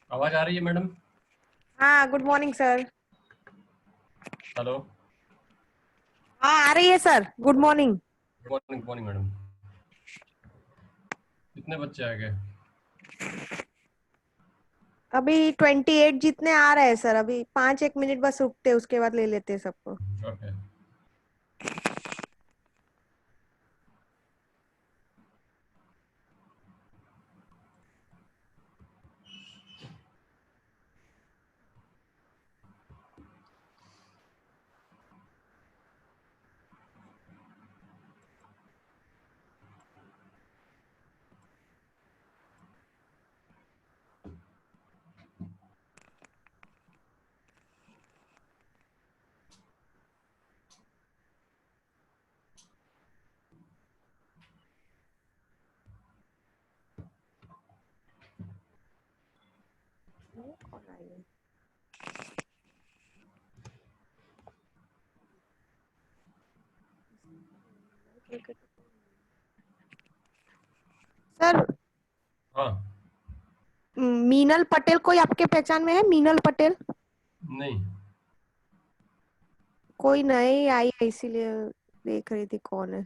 आवाज आ रही है मैडम? हाँ, गुड मॉर्निंग सर। हेलो। हाँ, आ रही है sir. Good morning. Good morning, good morning madam. कितने बच्चे आ गए? अभी 28 जितने आ रहे हैं सर। अभी 5 एक मिनट बस रुकते, उसके बाद ले लेते हैं सबको। ओके। कौन आई है? सर, हाँ। मीनल पटेल कोई आपके पहचान में है? मीनल पटेल नहीं। कोई नहीं आई है, इसीलिए देख रही थी कौन है।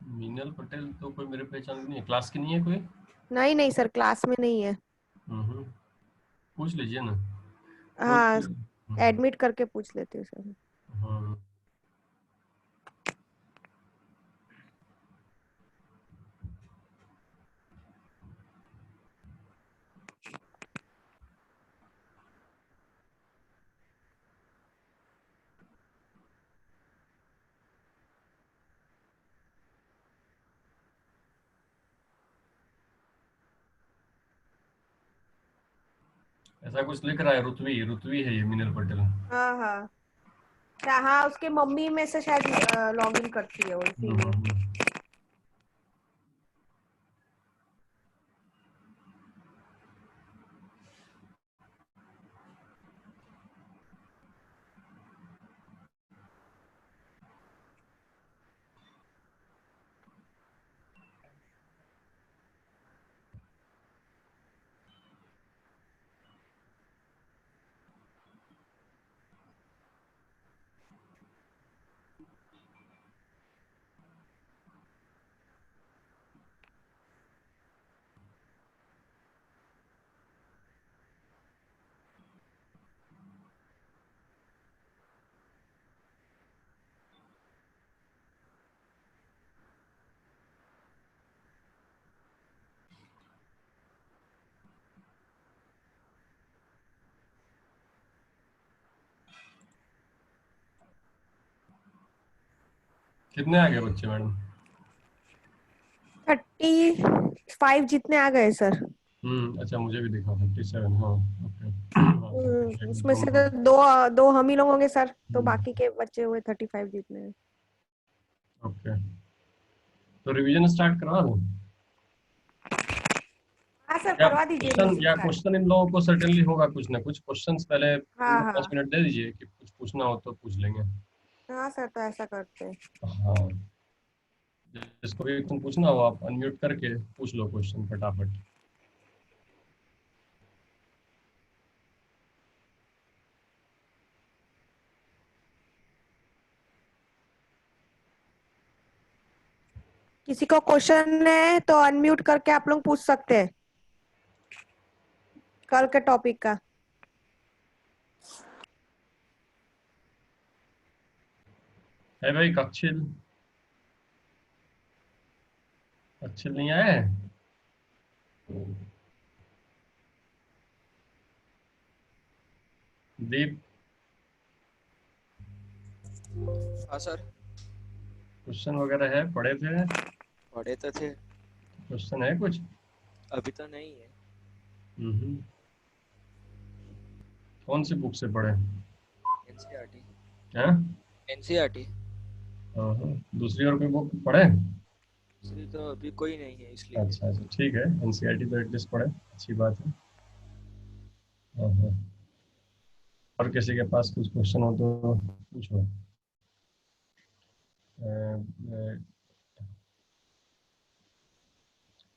मीनल पटेल तो कोई मेरे पहचान की नहीं है। क्लास की नहीं है कोई? नहीं नहीं सर, क्लास में नहीं है। हम्म। पूछ लीजिए ना। कोई हाँ, भी। एडमिट करके पूछ लेती हूँ सर। हाँ। ऐसा कुछ लिख रहा है, रुतवी रुतवी है ये मीनल पटेल। हाँ हाँ। हाँ, उसके मम्मी में से शायद लॉग इन करती है वो, इसीलिए। हम्म। कितने आ गए बच्चे मैडम? 35 जितने आ गए सर। अच्छा, मुझे भी दिखा 57। हाँ। ओके। हाँ, एक उसमें दो से मिनट। तो दो दो हम ही लोग होंगे सर, तो हम्म। बाकी के बच्चे हुए 35 जितने हैं। ओके। तो रिवीजन स्टार्ट करवा दूँ? हाँ सर, करवा दीजिए रिवीजन या स्टार्ट। क्वेश्चन इन लोगों को सर्टेनली होगा कुछ ना कुछ क्वेश्चंस पहले हाँ 5 मिनट दे दीजिए कि कुछ पूछना हो तो पूछ लेंगे। हाँ सर, तो ऐसा करते हैं। हाँ। जिसको भी तुम पूछना हो आप अनम्यूट करके पूछ लो क्वेश्चन फटाफट। किसी को क्वेश्चन है तो अनम्यूट करके आप लोग पूछ सकते हैं कल के टॉपिक का। है भाई कक्षिल? कक्षिल नहीं आया है? दीप। हाँ सर। क्वेश्चन वगैरह है, पढ़े थे? पढ़े तो थे। क्वेश्चन है कुछ? अभी तो नहीं है। हम्म। कौन सी बुक से पढ़े? एनसीईआरटी। क्या? एनसीईआरटी। हाँ हाँ। दूसरी और कोई बुक पढ़े? दूसरी तो अभी कोई नहीं है इसलिए। अच्छा अच्छा, ठीक है। एनसीईआरटी तो एटलीस्ट पढ़े, अच्छी बात है। हाँ हाँ। और किसी के पास कुछ क्वेश्चन हो तो पूछो। अ, अ,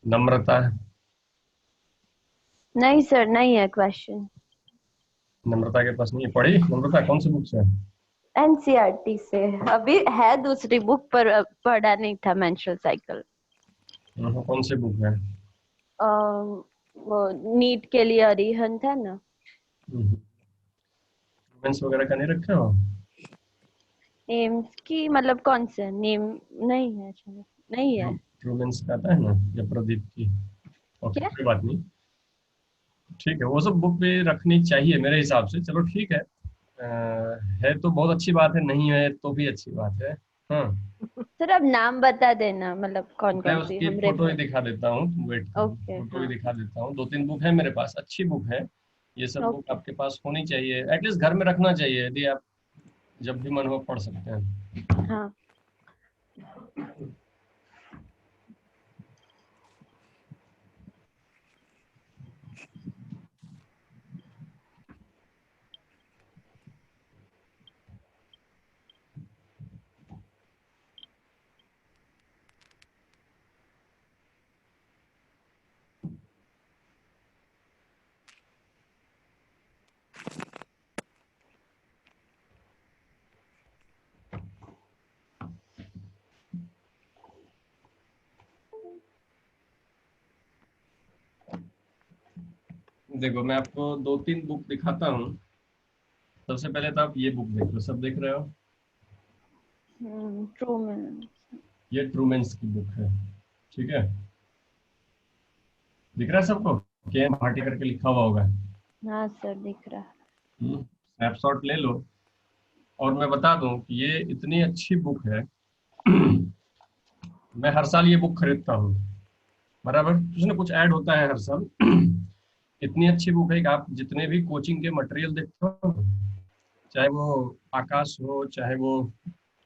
नम्रता। नहीं सर, नहीं है क्वेश्चन। नम्रता के पास नहीं है। पढ़ी नम्रता कौन सी बुक से? एनसीईआरटी से। अभी है दूसरी बुक पर पढ़ा नहीं था, मेंस्ट्रुअल साइकिल। कौन सी बुक है? वो नीट के लिए अरिहंत है ना। मेंस वगैरह का नहीं रखे हो? एम्स की मतलब कौन से नेम? नहीं है शायद, नहीं है। ट्रूमेंस का आता है ना, या प्रदीप की? ओके, क्या? कोई बात नहीं। ठीक है, वो सब बुक भी रखनी चाहिए मेरे हिसाब से। चलो ठीक है। है तो बहुत अच्छी बात है, नहीं है तो भी अच्छी बात है। हाँ, सर अब नाम बता देना, मतलब कौन मैं कौन सी उसकी हम फोटो ही रेफर। दिखा देता हूँ, तुम वेट करो, ओके, फोटो ही हाँ। दिखा देता हूँ। 2-3 बुक है मेरे पास, अच्छी बुक है। ये सब बुक ओके। आपके पास होनी चाहिए, एटलीस्ट घर में रखना चाहिए, यदि आप जब भी मन हो पढ़ सकते हैं। हाँ देखो, मैं आपको 2-3 बुक दिखाता हूँ। सबसे पहले तो आप ये बुक देख लो, सब देख रहे हो? ट्रू में। ये ट्रूमेंस की बुक है, ठीक है? दिख रहा है सबको? के एम भाटी करके लिखा हुआ होगा। हाँ सर, दिख रहा है। स्नैपशॉट ले लो। और मैं बता दूं कि ये इतनी अच्छी बुक है। मैं हर साल ये बुक खरीदता हूँ, बराबर कुछ ना कुछ ऐड होता है हर साल। इतनी अच्छी बुक है कि आप जितने भी कोचिंग के मटेरियल देखते हो, चाहे वो आकाश हो, चाहे वो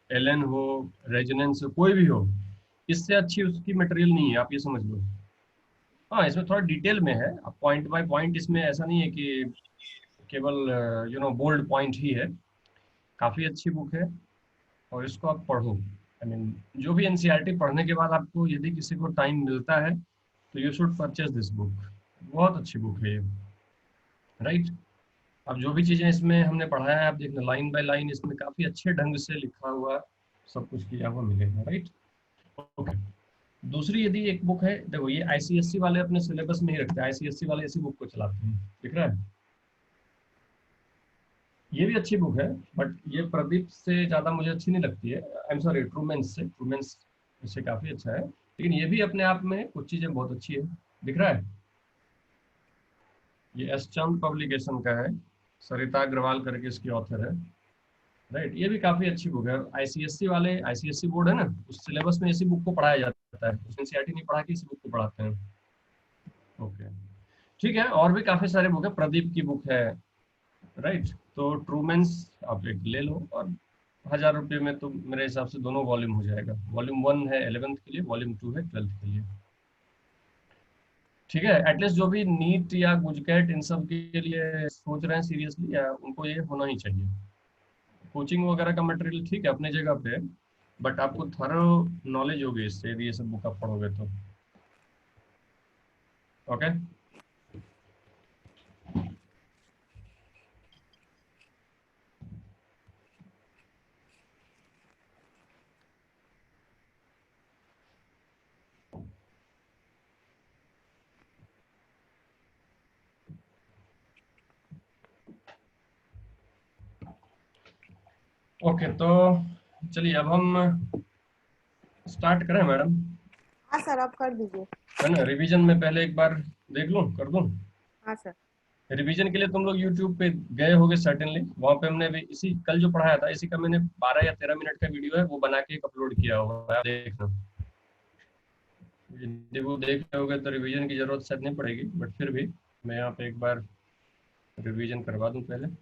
एलन हो, रेजोनेंस हो, कोई भी हो, इससे अच्छी उसकी मटेरियल नहीं है, आप ये समझ लो। हाँ, इसमें थोड़ा डिटेल में है, आप पॉइंट बाय पॉइंट, इसमें ऐसा नहीं है कि केवल बोल्ड पॉइंट ही है। काफ़ी अच्छी बुक है, और इसको आप पढ़ो। आई मीन, जो भी एनसीईआरटी पढ़ने के बाद आपको यदि किसी को टाइम मिलता है तो you should purchase this book. बहुत अच्छी बुक है ये, राइट? अब जो भी चीज़ें इसमें हमने पढ़ाया है, आप देखना लाइन बाय लाइन, इसमें काफ़ी अच्छे ढंग से लिखा हुआ सब कुछ किया हुआ मिलेगा, राइट? ओके। दूसरी यदि एक बुक है, देखो ये आईसीएससी वाले अपने सिलेबस में ही रखते हैं, आईसीएससी वाले इसी बुक को चलाते हैं, दिख रहा है? ये भी अच्छी बुक है, बट ये प्रदीप से ज़्यादा मुझे अच्छी नहीं लगती है। आई एम सॉरी, ट्रूमेंस से, ट्रूमेंस इससे काफ़ी अच्छा है, लेकिन ये भी अपने आप में कुछ चीज़ें बहुत अच्छी है। दिख रहा है? ये एस चंद पब्लिकेशन का है, सरिता अग्रवाल करके इसकी ऑथर है, राइट? ये भी काफ़ी अच्छी बुक है। आईसीएससी वाले, आईसीएससी बोर्ड है ना, उस सिलेबस में इसी बुक को पढ़ाया जाता है, उस एनसीईआरटी नहीं पढ़ा के इसी बुक को पढ़ाते हैं। ओके, ठीक है। और भी काफ़ी सारे बुक है, प्रदीप की बुक है, राइट? तो ट्रूमेंस आप एक ले लो, और 1000 रुपये में तो मेरे हिसाब से दोनों वॉल्यूम हो जाएगा। वॉल्यूम 1 है 11th के लिए, वॉल्यूम 2 है 12th के लिए, ठीक है? एटलीस्ट जो भी नीट या गुजकैट इन सब के लिए सोच रहे हैं सीरियसली, या उनको ये होना ही चाहिए। कोचिंग वगैरह का मटेरियल ठीक है अपने जगह पे, बट आपको थरो नॉलेज होगी इससे यदि ये सब बुक आप पढ़ोगे तो। Okay, okay. तो चलिए अब हम स्टार्ट करें मैडम, हाँ सर, आप कर दीजिए। है ना? रिवीजन में पहले एक बार देख लूं, कर दूं? हाँ सर। रिवीजन के लिए तुम लोग यूट्यूब पे गए होगे सर्टेनली, वहाँ पे हमने भी इसी कल जो पढ़ाया था, इसी का मैंने 12 या 13 मिनट का वीडियो है, वो बना के अपलोड किया हुआ है, आप देखना। यदि वो देख रहे होगे तो रिवीजन की जरूरत शायद नहीं पड़ेगी, बट फिर भी मैं यहाँ पे एक बार रिवीजन करवा दूं पहले।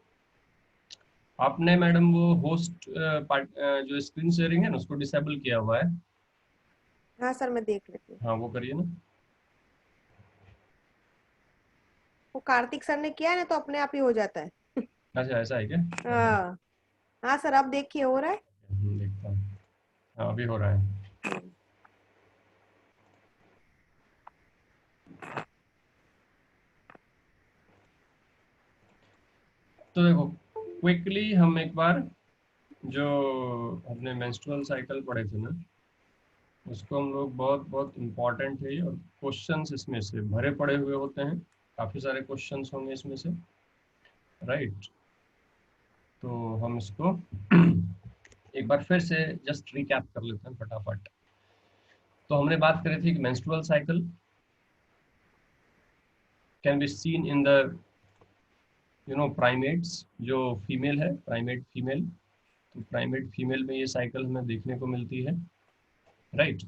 आपने मैडम वो होस्ट जो स्क्रीन शेयरिंग है ना, उसको डिसेबल किया हुआ है? हाँ सर, मैं देख लेती हूँ। हाँ, वो करिए ना। वो कार्तिक सर ने किया है ना, तो अपने आप ही हो जाता है। अच्छा, ऐसा है क्या? हाँ। हाँ सर, आप देखिए हो रहा है। देखता हूँ। हाँ, अभी हो रहा है। तो देखो क्विकली हम एक बार जो हमने मेंस्ट्रुअल साइकिल पढ़े थे ना, उसको हम लोग बहुत बहुत इम्पोर्टेंट है, और क्वेश्चंस इसमें से भरे पड़े हुए होते हैं, काफ़ी सारे क्वेश्चंस होंगे इसमें से, राइट। तो हम इसको एक बार फिर से जस्ट रिकैप कर लेते हैं फटाफट। तो हमने बात करी थी कि menstrual cycle can be seen in the primates, जो फीमेल है, प्राइमेट फीमेल। तो प्राइमेट फीमेल में ये साइकिल हमें देखने को मिलती है, राइट,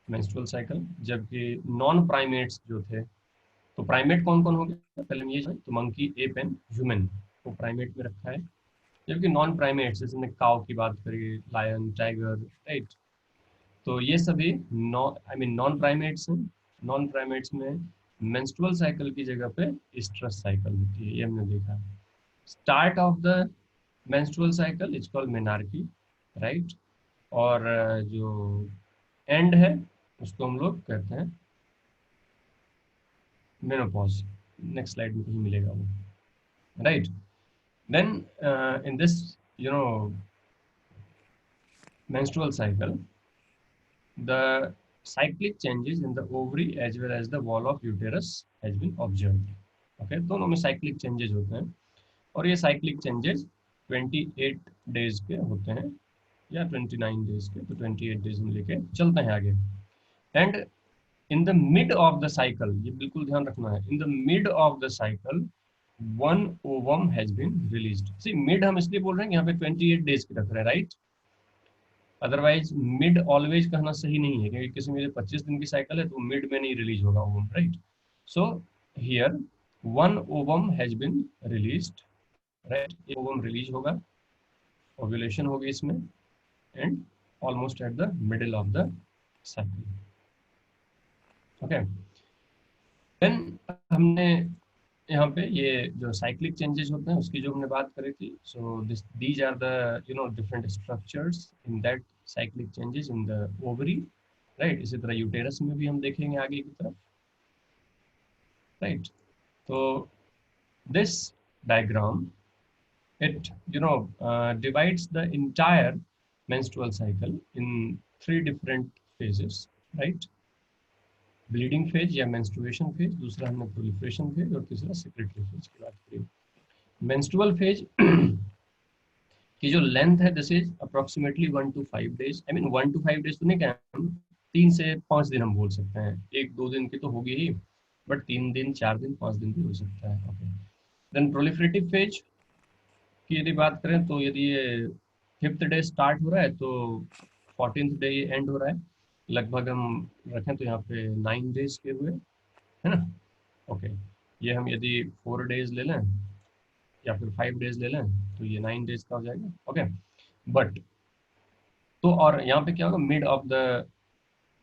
मेंस्ट्रुअल साइकिल। जबकि नॉन प्राइमेट्स जो थे, तो प्राइमेट कौन कौन हो गया पहले ये जाने, तो मंकी, एप एंड ह्यूमन को प्राइमेट में रखा है। जबकि नॉन प्राइमेट्स, जैसे हमने काउ की बात करी, लायन, टाइगर, राइट, तो ये सभी नॉन प्राइमेट्स हैं। नॉन प्राइमेट्स में मेंस्ट्रुअल साइकिल की जगह पे स्ट्रेस साइकिल होती है, ये हमने देखा। Start of the menstrual cycle is called menarche, right, और जो एंड है उसको हम लोग कहते हैं मेनोपॉज। नेक्स्ट स्लाइड में कहीं मिलेगा वो, right. Then in this menstrual cycle, the cyclic changes in the ovary as well as the wall of uterus has been observed. Okay, दोनों में cyclic changes होते हैं, और ये cyclic changes 28 days के होते हैं या 29 days के, तो 28 days में लेके चलते हैं आगे। And in the mid of the cycle, ये बिल्कुल ध्यान रखना है, in the mid of the cycle one ovum has been released. See mid हम इसलिए बोल रहे हैं कि यहाँ पे 28 डेज की रख रहे हैं, राइट। अदरवाइज मिड ऑलवेज कहना सही नहीं है, क्योंकि किसी में 25 दिन की साइकिल है तो मिड में नहीं रिलीज होगा ovum, right. So here one ovum has been released, right, एक ओवम रिलीज होगा, ओव्यूलेशन होगी इसमें, and almost at the middle of the cycle. Okay, then हमने यहाँ पे ये जो साइक्लिक चेंजेस होते हैं उसकी जो हमने बात करी थी, so these are the different structures in that cyclic changes in the ovary, right. इसी तरह यूटेरस में भी हम देखेंगे आगे की तरफ, राइट। तो this diagram it divides the entire menstrual cycle in 3 different phases, right? Bleeding phase या मेंस्ट्रुएशन फेज, दूसरा हमने प्रोलिफरेशन फेज, और तीसरा सेक्रेटरी फेज की बात करी। मेंस्ट्रुअल फेज की जो लेंथ है this is approximately 1 to 5 days। I mean 1 to 5 days तो नहीं कहें हम, 3 से 5 दिन हम बोल सकते हैं, 1-2 दिन की तो होगी ही, बट 3 दिन, 4 दिन, 5 दिन भी हो सकता है। ओके, देन प्रोलिफरेटिव फेज की यदि बात करें तो यदि ये 5th डे स्टार्ट हो रहा है तो 14th डे ये एंड हो रहा है, लगभग हम रखें तो यहाँ पे 9 डेज के हुए, है ना। ओके, ये हम यदि 4 days ले लें या फिर 5 days ले लें तो ये 9 days का हो जाएगा। ओके, बट तो और यहाँ पे क्या होगा, मिड ऑफ द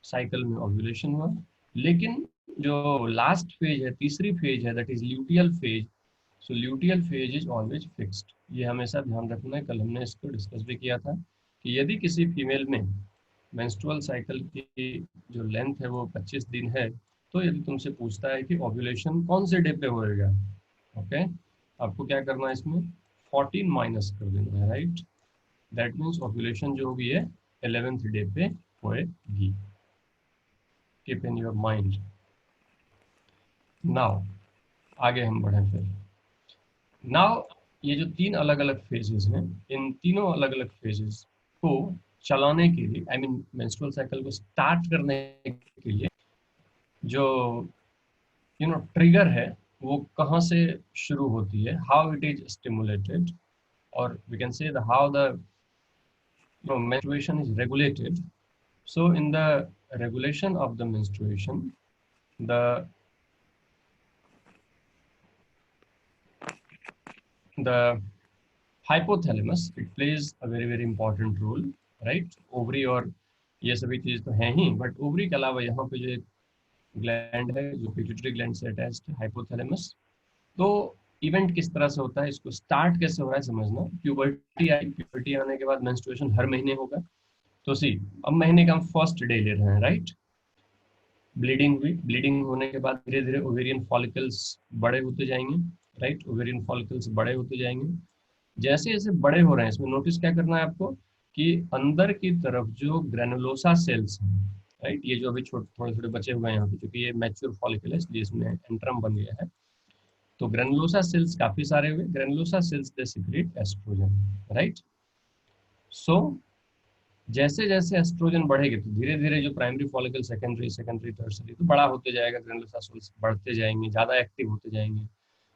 साइकिल में ओव्यूलेशन हुआ, लेकिन जो लास्ट फेज है, तीसरी फेज है, that is luteal phase. So luteal phase is always fixed, ये हमेशा ध्यान रखना है। कल हमने इसको डिस्कस भी किया था कि यदि किसी फीमेल में मेंस्ट्रुअल साइकिल की जो लेंथ है वो 25 दिन है, तो यदि तुमसे पूछता है कि ओव्यूलेशन कौन से डे पे होएगा, ओके, आपको क्या करना है, इसमें 14 माइनस कर देना है, राइट। दैट मीन्स ओव्यूलेशन जो होगी ये 11th डे पे होएगी। Keep in your mind. Now आगे हम बढ़ें फिर। नाउ ये जो 3 अलग अलग फेजेस हैं, इन तीनों अलग अलग फेजेस को चलाने के लिए, आई मीन मेंस्ट्रुअल साइकिल को स्टार्ट करने के लिए जो ट्रिगर है वो कहाँ से शुरू होती है, हाउ इट इज स्टिमुलेटेड, और we can see how the menstruation is regulated. So in the regulation of the menstruation, the hypothalamus, it plays a very important role, right। ovary और ये सभी चीज तो हैं ही, बट ओवरी के अलावा यहाँ पे जो ग्लैंड है जो पिट्यूटरी ग्लैंड से अटैच्ड है, हाइपोथैलेमस। तो इवेंट किस तरह से होता है, इसको स्टार्ट कैसे हो रहा है समझना। प्यूबर्टी आई, प्यूबर्टी आने के बाद मेंस्ट्रुएशन हर महीने होगा, तो सी अब महीने का हम फर्स्ट डे ले रहे हैं, राइट। ब्लीडिंग हुई, ब्लीडिंग होने के बाद धीरे धीरे ओवेरियन फॉलिकल्स बड़े होते जाएंगे, राइट। ओवेरियन फॉलिकल्स बड़े होते जाएंगे। जैसे जैसे बड़े हो रहे हैं, इसमें नोटिस क्या करना है आपको कि अंदर की तरफ जो ग्रेनुलोसा सेल्स हैं, राइट, ये जो अभी थोड़े थोड़े बचे हुए हैं यहाँ पे, क्योंकि ये मैच्योर फॉलिकल है इसलिए इसमें एंट्रम बन गया है। तो ग्रेनुलोसा सेल्स काफी सारे हुए। Granulosa cells they secrete estrogen, right. So जैसे जैसे एस्ट्रोजन बढ़ेगी तो धीरे धीरे जो primary follicle, secondary, secondary tertiary तो बड़ा होते जाएगा, ग्रेनुलोसा सेल्स बढ़ते जाएंगे, ज्यादा एक्टिव होते जाएंगे।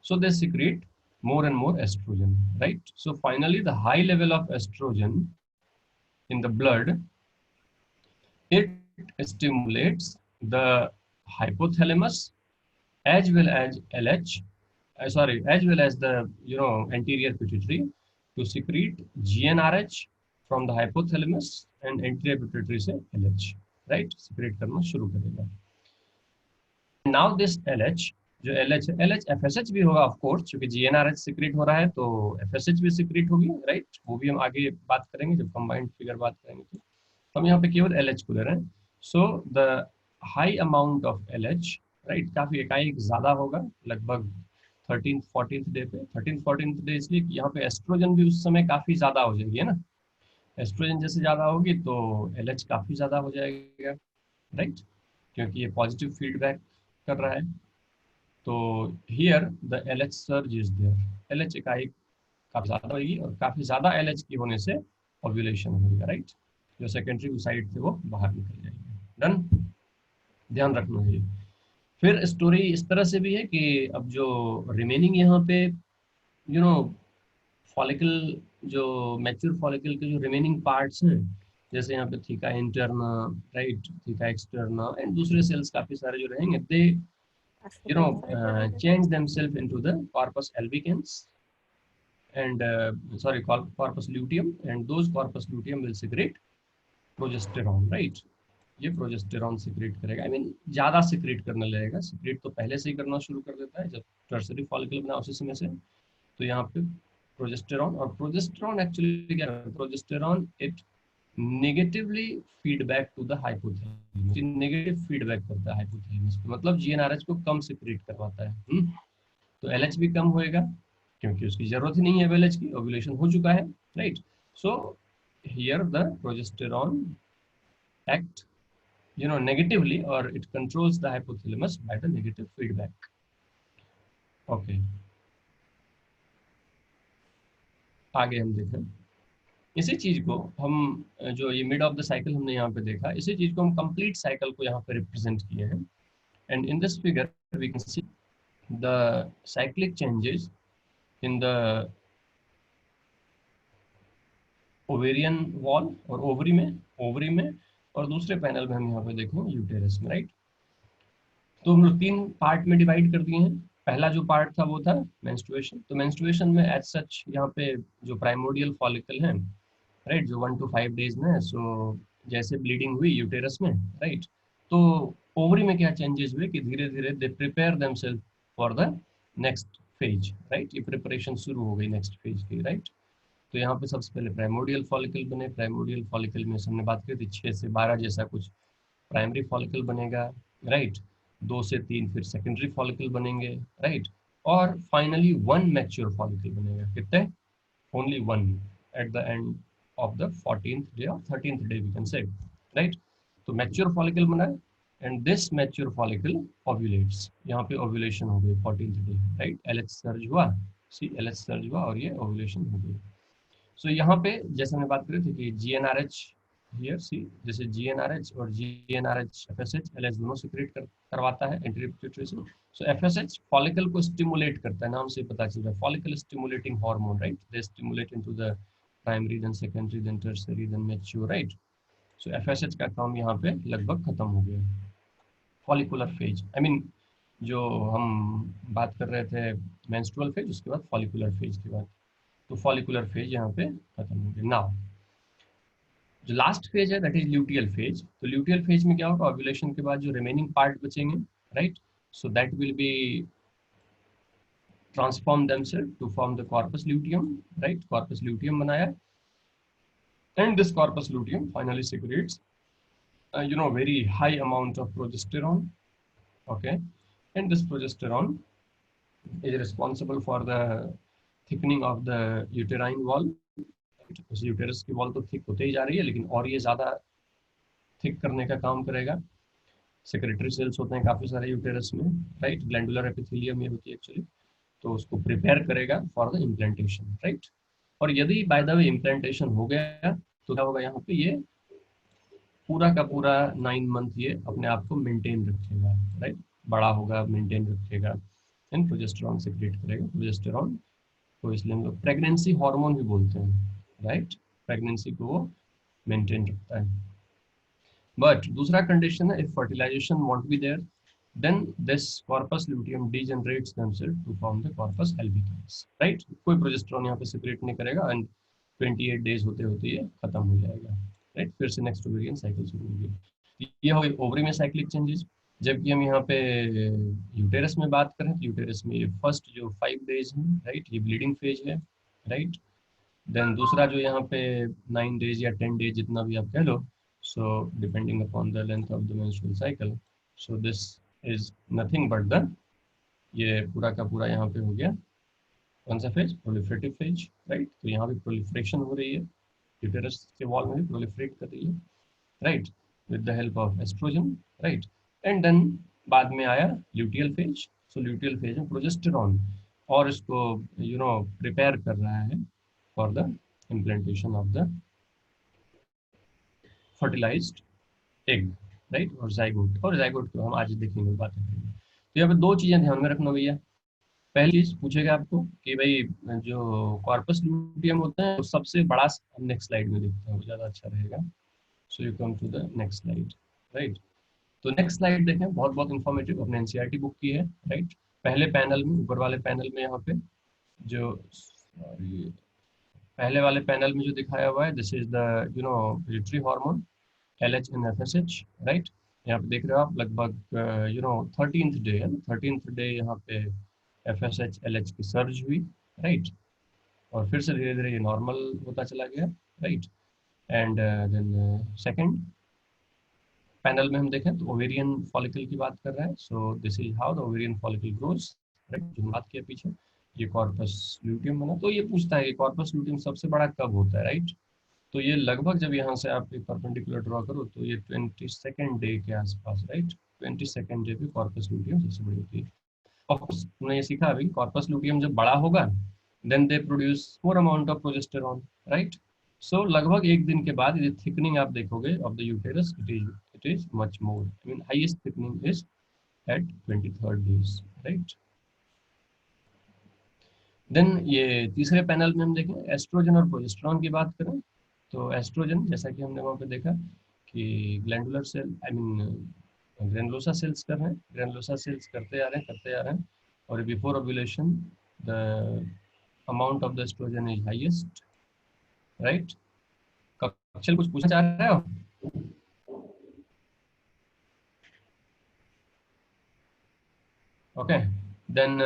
So they secrete more and more estrogen, right? So finally, the high level of estrogen in the blood, it stimulates the hypothalamus as well as LH, as well as the anterior pituitary to secrete GnRH from the hypothalamus and anterior pituitary से LH, right? Secrete करना शुरू करेगा। Now this LH, जो LH है, LH FSH भी होगा of course, क्योंकि GnRH secrete हो रहा है तो FSH भी सिक्रेट होगी, राइट। वो भी हम आगे बात करेंगे जब कंबाइंड फिगर बात करेंगे। तो हम यहाँ पे केवल LH को ले रहे हैं। So the high amount of LH, right, काफी एकाएक ज्यादा होगा, लगभग 13th-14th डे पे। 13th-14th डे इसलिए कि यहाँ पे एस्ट्रोजन भी उस समय काफी ज्यादा हो जाएगी, है ना। एस्ट्रोजन जैसे ज्यादा होगी तो LH काफी ज्यादा हो जाएगा, राइट, क्योंकि ये पॉजिटिव फीडबैक कर रहा है। तो here the LH surge is there. LH इकाई काफी ज्यादा होगी और काफी ज्यादा LH की होने से ओव्यूलेशन होगा, राइट। जो सेकेंडरी साइड थे वो बाहर निकल जाएंगे। डन, ध्यान रखना है। फिर स्टोरी इस तरह से भी है कि अब जो रिमेनिंग यहाँ पे फॉलिकल, जो मैच्योर फॉलिकल के जो रिमेनिंग पार्ट्स हैं, जैसे यहाँ पे theca interna, right, theca externa and दूसरे सेल्स काफी सारे जो रहेंगे, दे change themselves into the corpus albicans and corpus luteum, and those corpus luteum will secrete progesterone, right। ये प्रोजेस्टेरॉन सिक्रेट करेगा, ज्यादा सिक्रेट करने लगेगा। सिक्रेट तो पहले से ही करना शुरू कर देता है जब टर्सरी फॉलिकल बना उसी समय से। तो यहाँ पे प्रोजेस्टेरॉन, और प्रोजेस्टेरॉन एक्चुअली क्या है, progesterone it negatively feedback to the hypothalamus, negative feedback करता है हाइपोथैलेमस पे, मतलब GnRH को कम सिक्रेट करवाता है। तो LH भी कम होएगा क्योंकि उसकी जरूरत ही नहीं है LH की, ओव्यूलेशन हो चुका है, right. So here the progesterone act negatively, or it controls the hypothalamus by the negative feedback. Okay, आगे हम देखें इसी चीज को हम, जो ये मिड ऑफ द साइकिल हमने यहाँ पे देखा, इसी चीज को हम कंप्लीट साइकिल को यहाँ पे रिप्रेजेंट किए हैं। And in this figure we can see the cyclic changes in the ovarian wall और ओवरी में, और दूसरे पैनल में हम यहाँ पे देखें यूटेरस में, राइट। तो हम लोग 3 पार्ट में डिवाइड कर दिए हैं। पहला जो पार्ट था वो था मेंस्ट्रुएशन। तो मेंस्ट्रुएशन में एज सच यहाँ पे जो प्राइमोडियल फॉलिकल है, राइट, जो 1 to 5 डेज में, सो जैसे ब्लीडिंग हुई यूटेरस में, राइट, तो ओवरी में क्या चेंजेस हुए कि धीरे धीरे they prepare themselves for the next phase, right. ये प्रिपरेशन शुरू हो गई नेक्स्ट फेज की, राइट। तो यहाँ पे सबसे पहले प्राइमोडियल फॉलिकल बने। प्राइमोडियल फॉलिकल में हमने बात की थी 6 से 12 जैसा कुछ प्राइमरी फॉलिकल बनेगा, राइट। 2 से 3 फिर सेकेंडरी फॉलिकल बनेंगे, राइट। और फाइनली 1 मैच्योर फॉलिकल बनेगा। कितने? Only 1 at the end of the 14th day or 13th day we can say, right। तो mature follicle बना है and this mature follicle ovulates। यहाँ पे ovulation हो गई 14th day, right। LH surge हुआ, LH surge हुआ और ये ovulation हो गई। so यहाँ पे जैसे हमने बात करी थी कि GnRH here जैसे GnRH और GnRH FSH LH दोनों सिक्रेट करवाता है एंटीरियर पिट्यूटरी से। so FSH follicle को स्टिमुलेट करता है, नाम से पता चल रहा है, follicle stimulating hormone, right। they stimulate into the primary, then secondary, then tertiary, then mature, right. So FSH का काम यहाँ पे लगभग खत्म हो गया। फॉलिकुलर फेज, जो हम बात कर रहे थे मेंस्ट्रुअल फेज, उसके बाद फॉलिकुलर फेज के बाद, तो फॉलिकुलर फेज यहाँ पे खत्म हो गया। नाउ जो लास्ट फेज है दैट इज ल्यूटियल फेज। तो ल्यूटियल फेज में क्या होगा, ओव्यूलेशन के बाद जो रिमेनिंग पार्ट बचेंगे, right, so that will be transform themselves to form the corpus luteum, right। corpus luteum बनाया, and this corpus luteum finally secretes very high amount of progesterone, okay। and this progesterone is responsible for the thickening of the uterine wall. Uterus की wall तो thick होते ही जा रही है, लेकिन और ये ज़्यादा थिक करने का काम करेगा। सेक्रेटरी सेल्स होते हैं काफ़ी सारे यूटेरस में, राइट, ग्लैंडुलर एपिथेलियम ये होती है एक्चुअली, तो उसको प्रिपेयर करेगा फॉर द इम्प्लांटेशन, राइट। और यदि बाय द वे इम्प्लांटेशन हो गया तो क्या होगा, यहाँ पे ये पूरा का पूरा 9 मंथ ये अपने आप को मेंटेन रखेगा, राइट, बड़ा होगा, मेंटेन रखेगा, एंड प्रोजेस्टेरॉन सेक्रेट करेगा। प्रोजेस्टेरॉन को इसलिए हम लोग प्रेगनेंसी हार्मोन भी बोलते हैं, राइट, प्रेगनेंसी को वो मेंटेन रखता है। बट दूसरा कंडीशन है, if fertilisation won't be there, then this corpus luteum degenerates themselves to form the corpus albicans, right। कोई प्रोजेस्टेरॉन यहाँ पे सेक्रेट नहीं करेगा एंड 28 डेज होते होते ये खत्म हो जाएगा, राइट। फिर से नेक्स्ट ओवेरियन साइकिल शुरू होगी। ये हो गई ओवरी में साइक्लिक चेंजेस। जबकि हम यहाँ पे यूटेरस में बात करें तो यूटेरस में ये फर्स्ट जो 5 डेज है, राइट, ये ब्लीडिंग फेज है, राइट। देन दूसरा जो यहाँ पे 9 डेज या 10 डेज जितना भी आप कह लो, so depending upon the length of the menstrual cycle, so this is nothing but the, ये पूरा का पूरा यहाँ पे हो गया कौन सा फेज, प्रोलिफरेटिव फेज, राइट। तो यहाँ भी प्रोलिफरेशन हो रही है, यूटेरस के वॉल में भी प्रोलिफरेट कर रही है, right, with the help of oestrogen, right. And then बाद में आया luteal phase. So luteal phase में प्रोजेस्टेरॉन और इसको प्रिपेयर कर रहा है for the implantation of the fertilised egg, right, और जाइगोट। और जाइगोट को हम आज देखेंगे, बातें करेंगे। तो यहाँ पे 2 चीजें ध्यान में रखना भैया। पहली चीज पूछेगा आपको कि भाई जो कॉर्पस लूटियम होता है, तो सबसे बड़ा, हम नेक्स्ट स्लाइड में देखते हैं, वो ज्यादा अच्छा रहेगा। So you come to the next slide, right. तो नेक्स्ट स्लाइड देखें, बहुत बहुत इंफॉर्मेटिव, अपने एनसीईआरटी बुक की है, राइट। पहले पैनल में, ऊपर वाले पैनल में यहाँ पे जो, सॉरी, पहले वाले पैनल में जो दिखाया हुआ है, this is the pituitary hormone LH and FSH, right. यहाँ पे देख रहे हो आप लगभग 13th डे है, 13th डे यहाँ पे FSH LH की सर्ज हुई, राइट, और फिर से धीरे धीरे ये नॉर्मल होता चला गया, right. And then second panel में हम देखें तो ओवेरियन फॉलिकल की बात कर रहा है। सो this is how the ovarian follicle grows, right, जो बात किया पीछे, ये कॉर्पस ल्यूटियम बना। तो ये पूछता है कि कॉर्पस ल्यूटियम सबसे बड़ा कब होता है, राइट। तो ये लगभग जब यहाँ से आप एक परपेंडिकुलर ड्रॉ करो तो ये 22nd डे के आसपास, राइट, 22nd डे पे कॉर्पस लूटियम सबसे बड़ी होती है। ऑफ कोर्स तुमने ये सीखा अभी, कॉर्पस लूटियम जब बड़ा होगा then they produce more amount of progesterone, right. So लगभग एक दिन के बाद ये थिकनिंग आप देखोगे of the uterus, it is much more, I mean highest thickening is at 23rd days, right. Then ये तीसरे पैनल में हम देखें एस्ट्रोजन और प्रोजेस्टेरॉन की बात करें तो एस्ट्रोजन, जैसा कि हमने वहाँ पे देखा कि glandular cell, I mean granulosa cells कर रहे हैं, ग्रैनुलोसा सेल्स करते आ रहे हैं, और before ovulation the amount of the estrogen is highest, right. कक्षल कुछ पूछना चाह रहे हो? ओके, देन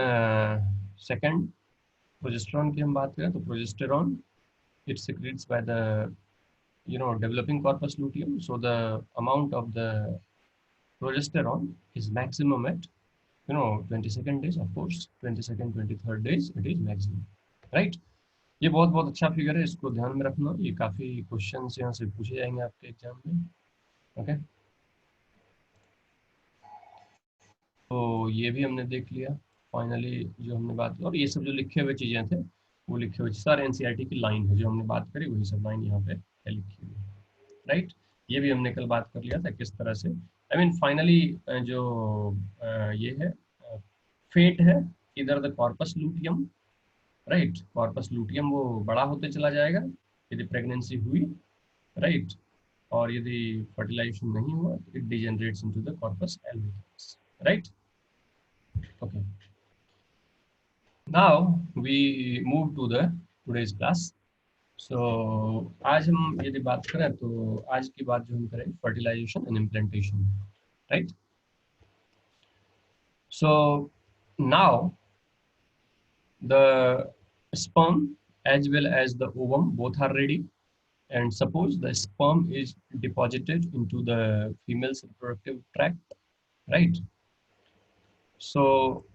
सेकंड प्रोजेस्टेरॉन की हम बात करें तो progesterone it secretes by the developing corpus luteum, so the amount of the progesterone is maximum at 22nd days, of course 22nd 23rd days it is maximum, right। ये बहुत बहुत अच्छा figure है, इसको ध्यान में रखना, ये काफी क्वेश्चंस यहाँ से पूछे जाएंगे आपके एग्जाम में, ओके। तो ये भी हमने देख लिया फाइनली जो हमने बात की, और ये सब जो लिखे हुए चीजें थे वो लिखे हुए सारे एनसीईआरटी की लाइन है, जो हमने बात करी वही सब लाइन यहाँ पे है लिखी हुई, राइट। ये भी हमने कल बात कर लिया था किस तरह से, आई मीन फाइनली जो ये है फेट है, इधर the corpus luteum, right, corpus luteum वो बड़ा होते चला जाएगा यदि प्रेगनेंसी हुई, राइट, और यदि फर्टिलाइजेशन नहीं हुआ it degenerates into the corpus albicans, right, okay. Now we move to the today's class. So आज हम यदि बात करें तो आज की बात जो हम करें fertilization and implantation, right? So now the sperm as well as the ovum both are ready, and suppose the sperm is deposited into the female's reproductive tract, right? So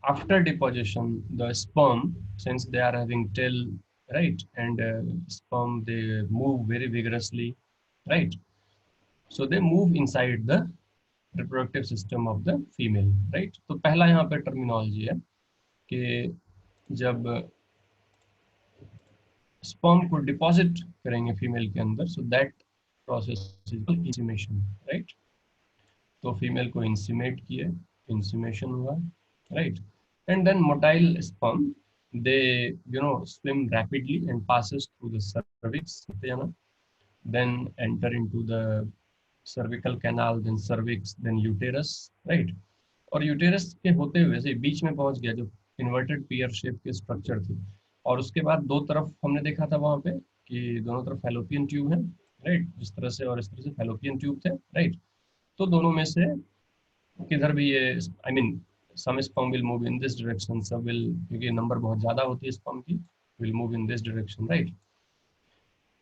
after deposition the sperm, since they are having tail, right, and sperm they move very vigorously, right, so they move inside the reproductive system of the female, right. तो पहला यहाँ पे terminology है कि जब sperm को deposit करेंगे female के अंदर, so that process is insemination, right. तो फीमेल को इंसीमेट किए, इंसीमेशन हुआ, right, and then motile sperm they swim rapidly and passes through the cervix, then enter into the cervical canal, then cervix, then uterus, right। और uterus के होते हुए से बीच में पहुंच गया जो इन्वर्टेड पियर शेप के स्ट्रक्चर थी, और उसके बाद दो तरफ हमने देखा था वहां पे कि दोनों तरफ फैलोपियन ट्यूब है, राइट, इस तरह से और इस तरह से फैलोपियन ट्यूब थे, राइट। तो दोनों में से किधर भी ये I mean some sperm will move in this direction, सब विल, क्योंकि नंबर बहुत ज्यादा होती है स्पर्म की, will move in this direction, right.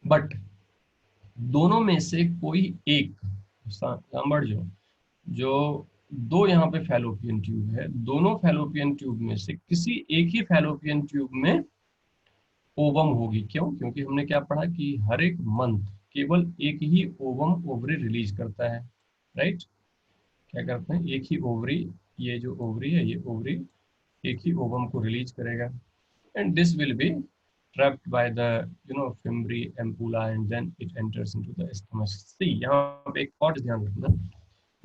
But दोनों में से कोई एक सांबर जो दो यहाँ पे फैलोपियन ट्यूब है, दोनों फैलोपियन ट्यूब में से किसी एक ही फैलोपियन ट्यूब में ओवम होगी। क्यों? क्योंकि हमने क्या पढ़ा कि हर एक मंथ केवल एक ही ओवम ओवरी रिलीज करता है, राइट। क्या करते हैं, एक ही ओवरी, ये जो ओवरी है ये ओवरी एक ही ओवम को रिलीज करेगा, and this will be trapped by the fimbriae ampulla and then it enters into the stomach. See, यहाँ पे एक और ध्यान रखना,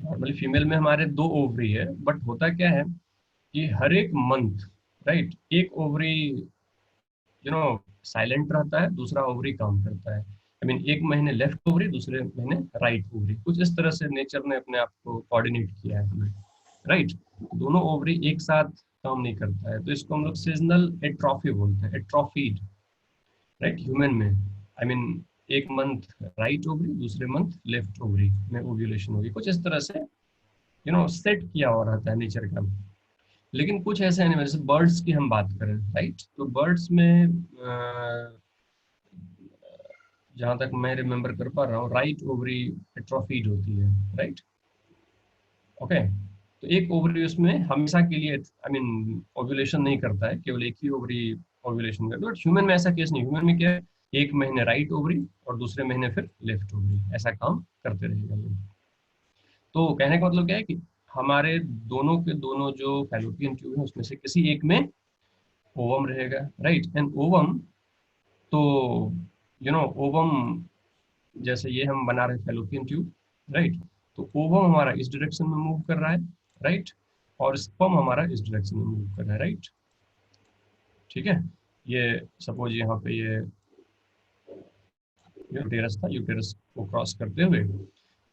नॉर्मली फीमेल में हमारे दो ओवरी है, बट होता क्या है कि हर एक मंथ, राइट, एक ओवरी साइलेंट रहता है, दूसरा ओवरी काम करता है। आई मीन एक महीने लेफ्ट ओवरी, दूसरे महीने राइट ओवरी, कुछ इस तरह से नेचर ने अपने आप को कोऑर्डिनेट किया है हमें, राइट। दोनों ओवरी एक साथ काम नहीं करता है, तो इसको हम लोग सीजनल एट्रोफी बोलते हैं, एट्रोफीड, राइट। ह्यूमन में आई मीन एक मंथ राइट ओवरी, दूसरे मंथ लेफ्ट ओवरी में ओव्यूलेशन होगी, कुछ इस तरह से सेट किया हुआ रहता है नेचर का। लेकिन कुछ ऐसे एनिमल, जैसे बर्ड्स की हम बात करें, राइट, तो बर्ड्स में जहां तक मैं रिमेम्बर कर पा रहा हूँ राइट ओवरी एट्रोफीड होती है, राइट, ओके। तो एक ओवरी उसमें हमेशा के लिए आई मीन ओव्यूलेशन नहीं करता है, केवल एक ही ओवरी ओव्यूलेशन करता है। बट ह्यूमन में ऐसा केस नहीं, ह्यूमन में क्या है, एक महीने राइट ओवरी और दूसरे महीने फिर लेफ्ट ओवरी, ऐसा काम करते रहेगा ये। तो कहने का मतलब क्या है कि हमारे दोनों के दोनों जो फैलोपियन ट्यूब है उसमें से किसी एक में ओवम रहेगा, राइट। एंड ओवम तो ओवम जैसे ये हम बना रहे हैं फैलोपियन ट्यूब, राइट, तो ओवम हमारा इस डायरेक्शन में मूव कर रहा है, राइट, और स्पर्म हमारा इस डायरेक्शन में मूव कर रहा है, राइट, ठीक है। ये सपोज यहाँ पे ये यूटेरस था, यूटेरस को क्रॉस करते हुए,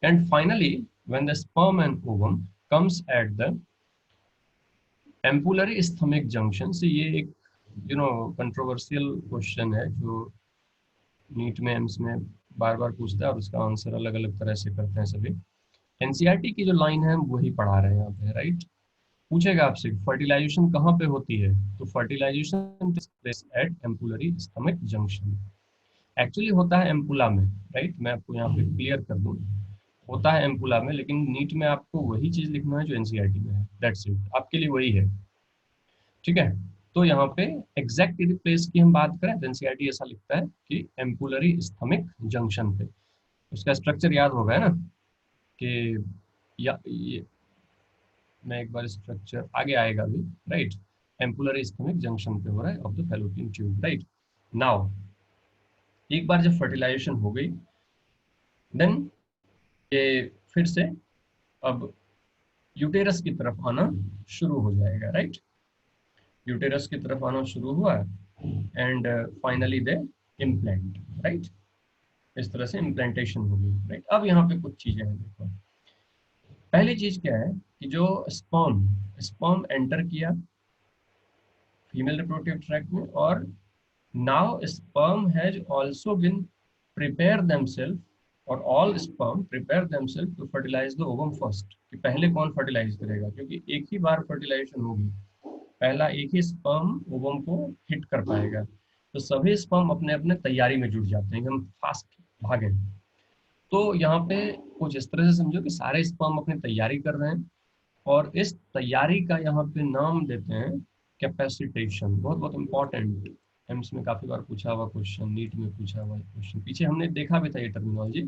and finally when the sperm and ovum comes at the ampullary stomach junction. से ये एक कंट्रोवर्शियल क्वेश्चन है जो नीट में एम्स में बार बार पूछता है और उसका आंसर अलग अलग तरह से करते हैं सभी। एनसीईआरटी की जो लाइन है हम वही पढ़ा रहे हैं यहाँ पे, राइट। पूछेगा आपसे फर्टिलाइजेशन कहाँ पे होती है, तो fertilisation at ampullary stomach junction. Actually होता है एम्पुला में, राइट, मैं आपको यहाँ पे क्लियर कर दूँ, होता है एम्पुला में, लेकिन नीट में आपको वही चीज लिखना है जो एनसीईआरटी में है, दैट्स इट, आपके लिए वही है, ठीक है। तो यहाँ पे एग्जैक्ट प्लेस की हम बात करें तो एनसीईआरटी ऐसा लिखता है कि एम्पुलरी स्टमक जंक्शन पे। उसका स्ट्रक्चर याद होगा है ना, कि ये मैं एक बार स्ट्रक्चर आगे आएगा अभी, राइट, एम्पुलरी स्टमक जंक्शन पे हो रहा है of the fallopian tube, right. Now एक बार जब फर्टिलाइजेशन हो गई, देन ये फिर से अब यूटेरस की तरफ आना शुरू हो जाएगा, राइट। यूटेरस की तरफ आना शुरू हुआ and finally they implant, right, इस तरह से इम्प्लांटेशन होगी, राइट। अब यहाँ पे कुछ चीजें हैं, देखो पहली चीज क्या है कि जो स्पर्म एंटर किया फीमेल रिप्रोडक्टिव ट्रैक्ट में, और now sperm has also been prepare themselves, और all sperm prepare themselves to fertilize the ovum first, कि पहले कौन फर्टिलाइज करेगा, क्योंकि एक ही बार फर्टिलाइजेशन होगी, पहला एक ही स्पर्म ओवम को हिट कर पाएगा। तो सभी स्पर्म अपने अपने तैयारी में जुट जाते हैं, हम फास्ट भागें। तो यहाँ पे कुछ इस तरह से समझो कि सारे स्पर्म अपनी तैयारी कर रहे हैं, और इस तैयारी का यहाँ पे नाम देते हैं कैपेसिटेशन। बहुत बहुत इंपॉर्टेंट, एम्स में काफी बार पूछा हुआ क्वेश्चन, नीट में पूछा हुआ क्वेश्चन, पीछे हमने देखा भी था ये terminology,